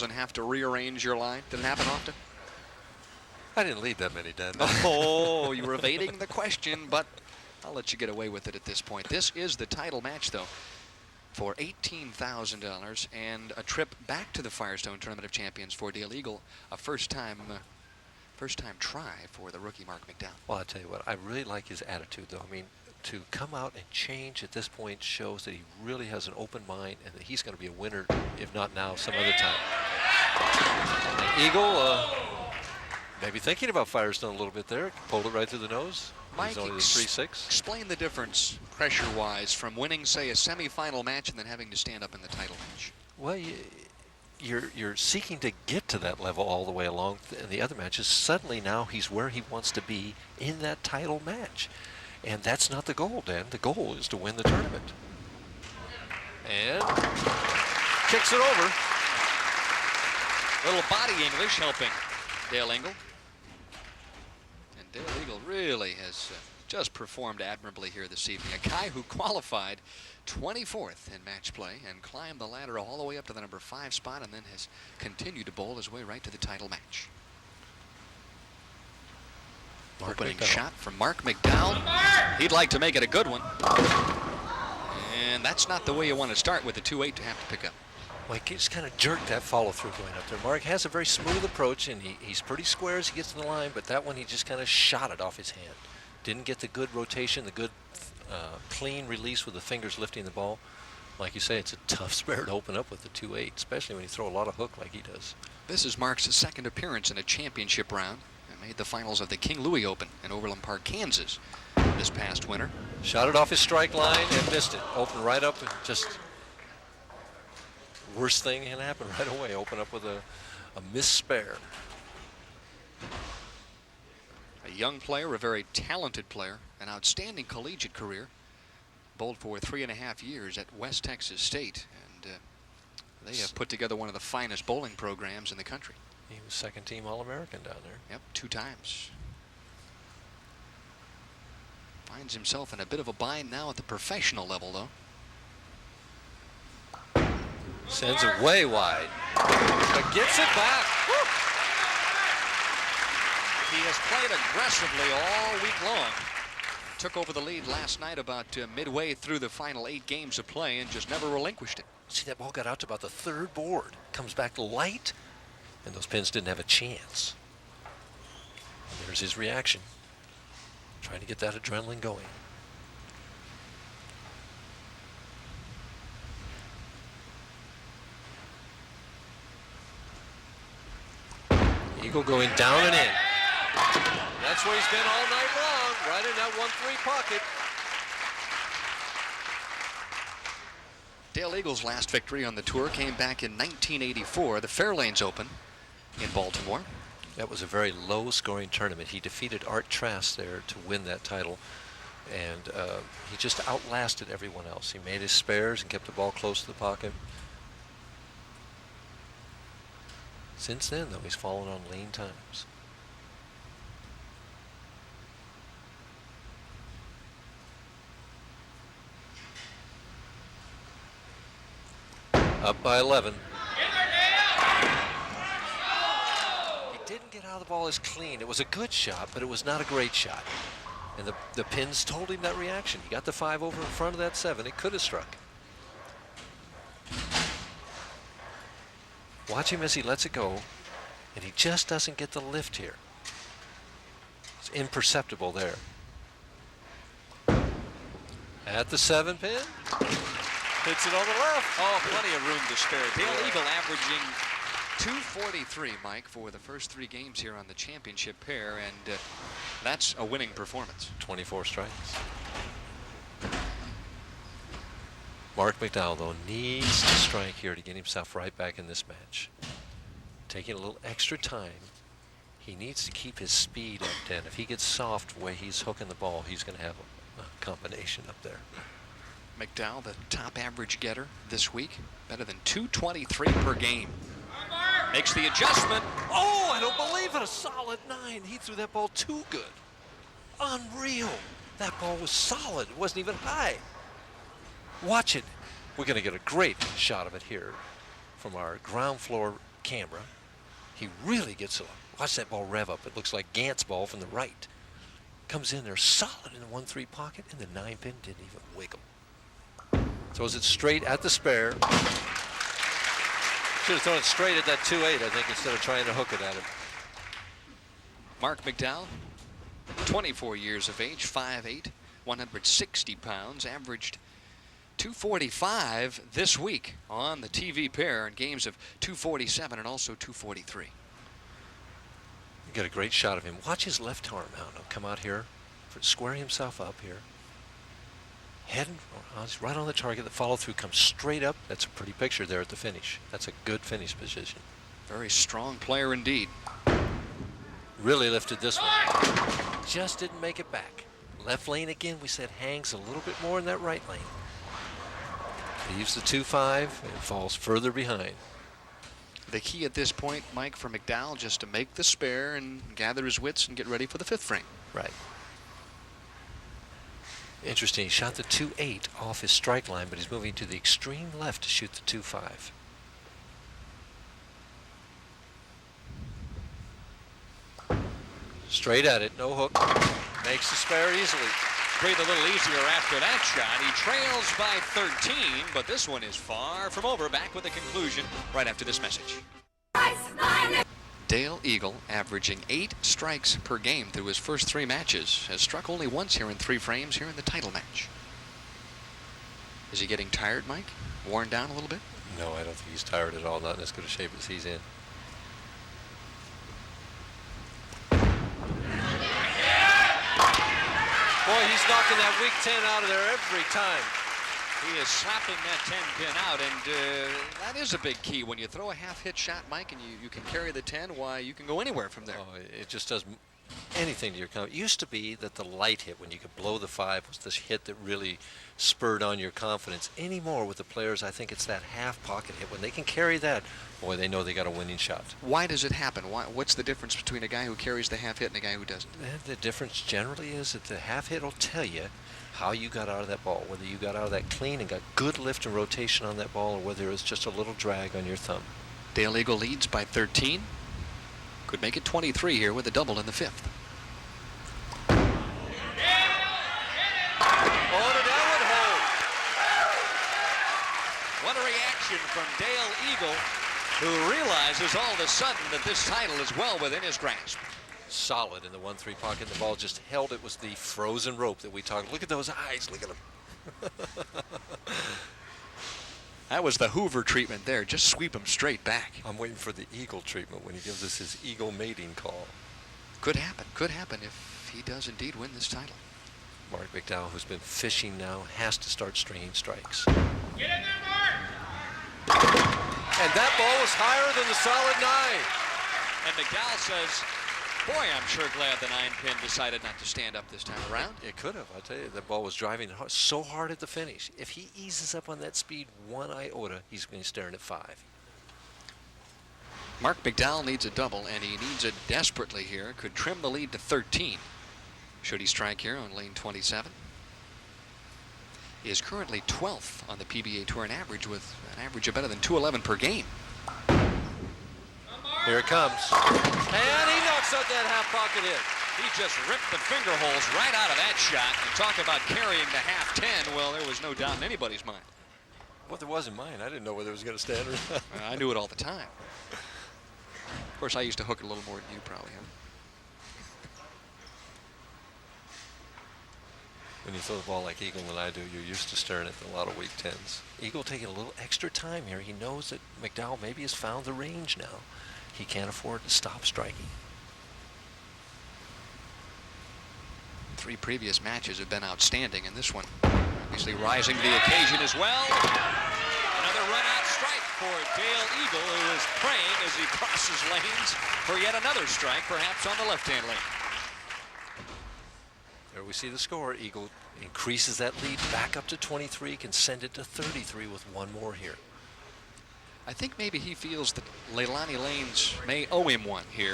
and have to rearrange your line? Did it happen often? I didn't lead that many, Dan. Oh, you were evading the question, but I'll let you get away with it at this point. This is the title match, though, for $18,000 and a trip back to the Firestone Tournament of Champions for Dale Eagle, a first-time try for the rookie Marc McDowell. Well, I'll tell you what, I really like his attitude, though. I mean, to come out and change at this point shows that he really has an open mind and that he's going to be a winner, if not now, some other time. And Eagle, maybe thinking about Firestone a little bit there. Pulled it right through the nose. Mike, he's only the 3-6. Explain the difference, pressure-wise, from winning, say, a semifinal match and then having to stand up in the title match. Well, you're seeking to get to that level all the way along. In the other matches, suddenly now he's where he wants to be in that title match. And that's not the goal, Dan. The goal is to win the tournament. And kicks it over. Little body English helping Dale Eagle. And Dale Eagle really has just performed admirably here this evening. A guy who qualified 24th in match play and climbed the ladder all the way up to the number 5 spot and then has continued to bowl his way right to the title match. Opening shot from Marc McDowell. He'd like to make it a good one. And that's not the way you want to start with the 2-8 to have to pick up. Well, he just kind of jerked that follow-through going up there. Marc has a very smooth approach, and he's pretty square as he gets to the line, but that one he just kind of shot it off his hand. Didn't get the good rotation, the good clean release with the fingers lifting the ball. Like you say, it's a tough spare to open up with the 2-8, especially when you throw a lot of hook like he does. This is Marc's second appearance in a championship round. Made the finals of the King Louis Open in Overland Park, Kansas this past winter. Shot it off his strike line and missed it. Opened right up and just worst thing can happen right away. Open up with a missed spare. A young player, a very talented player, an outstanding collegiate career. Bowled for 3.5 years at West Texas State, and they have put together one of the finest bowling programs in the country. He was second-team All-American down there. Yep, 2 times. Finds himself in a bit of a bind now at the professional level, though. Sends it way wide, but gets it back. Woo! He has played aggressively all week long. Took over the lead last night about midway through the final 8 games of play and just never relinquished it. See, that ball got out to about the 3rd board. Comes back light. And those pins didn't have a chance. And there's his reaction. Trying to get that adrenaline going. Eagle going down and in. That's where he's been all night long, right in that 1-3 pocket. Dale Eagle's last victory on the tour came back in 1984, the Fairlanes Open in Baltimore. That was a very low-scoring tournament. He defeated Art Trask there to win that title, and he just outlasted everyone else. He made his spares and kept the ball close to the pocket. Since then, though, he's fallen on lean times. Up by 11. He didn't get out of the ball as clean. It was a good shot, but it was not a great shot. And the pins told him that reaction. He got the 5 over in front of that 7. It could have struck. Watch him as he lets it go, and he just doesn't get the lift here. It's imperceptible there. At the 7 pin. Hits it on the left. Oh, plenty of room to spare. Dale Eagle averaging 243, Mike, for the first 3 games here on the championship pair, and that's a winning performance. 24 strikes. Marc McDowell, though, needs to strike here to get himself right back in this match. Taking a little extra time. He needs to keep his speed up, Dan. If he gets soft the way he's hooking the ball, he's going to have a combination up there. McDowell, the top average getter this week, better than 223 per game. Makes the adjustment. Oh, I don't believe it. A solid 9. He threw that ball too good. Unreal. That ball was solid. It wasn't even high. Watch it. We're going to get a great shot of it here from our ground floor camera. He really gets a watch that ball rev up. It looks like Gant's ball from the right. Comes in there solid in the 1-3 pocket, and the 9-pin didn't even wiggle. Throws it straight at the spare. Should have thrown it straight at that 2-8, I think, instead of trying to hook it at it. Marc McDowell, 24 years of age, 5'8", 160 pounds, averaged 245 this week on the TV pair in games of 247 and also 243. You got a great shot of him. Watch his left arm out. He'll come out here, square himself up here. Heading right on the target. The follow through comes straight up. That's a pretty picture there at the finish. That's a good finish position. Very strong player indeed. Really lifted this one. Just didn't make it back. Left lane again, we said hangs a little bit more in that right lane. Leaves the 2-5 and falls further behind. The key at this point, Mike, for McDowell, just to make the spare and gather his wits and get ready for the 5th frame. Right. Interesting, he shot the 2-8 off his strike line, but he's moving to the extreme left to shoot the 2-5. Straight at it, no hook. Makes the spare easily. Breathe a little easier after that shot. He trails by 13, but this one is far from over. Back with the conclusion right after this message. Dale Eagle, averaging 8 strikes per game through his first 3 matches, has struck only once here in 3 frames here in the title match. Is he getting tired, Mike? Worn down a little bit? No, I don't think he's tired at all. Not in as good a shape as he's in. Boy, he's knocking that weak 10 out of there every time. He is slapping that 10-pin out, and that is a big key. When you throw a half-hit shot, Mike, and you can carry the 10, why, you can go anywhere from there. Oh, it just does anything to your confidence. It used to be that the light hit, when you could blow the 5, was this hit that really spurred on your confidence. Anymore with the players, I think it's that half-pocket hit. When they can carry that, boy, they know they got a winning shot. Why does it happen? What's the difference between a guy who carries the half-hit and a guy who doesn't? The difference generally is that the half-hit will tell you how you got out of that ball, whether you got out of that clean and got good lift and rotation on that ball, or whether it was just a little drag on your thumb. Dale Eagle leads by 13. Could make it 23 here with a double in the 5th. What a reaction from Dale Eagle, who realizes all of a sudden that this title is well within his grasp. Solid in the 1-3 pocket. The ball just held. It was the frozen rope that we talked. Look at those eyes. Look at them. That was the Hoover treatment there. Just sweep him straight back. I'm waiting for the Eagle treatment when he gives us his Eagle mating call. Could happen. Could happen if he does indeed win this title. Marc McDowell, who's been fishing now, has to start stringing strikes. Get in there, Mark! And that ball was higher than the solid 9. And McDowell says, boy, I'm sure glad the 9-pin decided not to stand up this time around. It could have. I tell you, that ball was driving so hard at the finish. If he eases up on that speed 1 iota, he's going to be staring at 5. Marc McDowell needs a double, and he needs it desperately here. Could trim the lead to 13. Should he strike here on lane 27? He is currently 12th on the PBA Tour in average, with an average of better than 211 per game. Here it comes. And he knocks out that half-pocket hit. He just ripped the finger holes right out of that shot. And talk about carrying the half-10. Well, there was no doubt in anybody's mind. Well, there wasn't mine. I didn't know whether it was going to stand or not. I knew it all the time. Of course, I used to hook it a little more than you probably have. When you throw the ball like Eagle and I do, you're used to staring at a lot of weak 10s. Eagle taking a little extra time here. He knows that McDowell maybe has found the range now. He can't afford to stop striking. 3 previous matches have been outstanding, and this one obviously rising to the occasion as well. Another run-out strike for Dale Eagle, who is praying as he crosses lanes for yet another strike, perhaps on the left-hand lane. There we see the score. Eagle increases that lead back up to 23, can send it to 33 with 1 more here. I think maybe he feels that Leilani Lanes may owe him one here.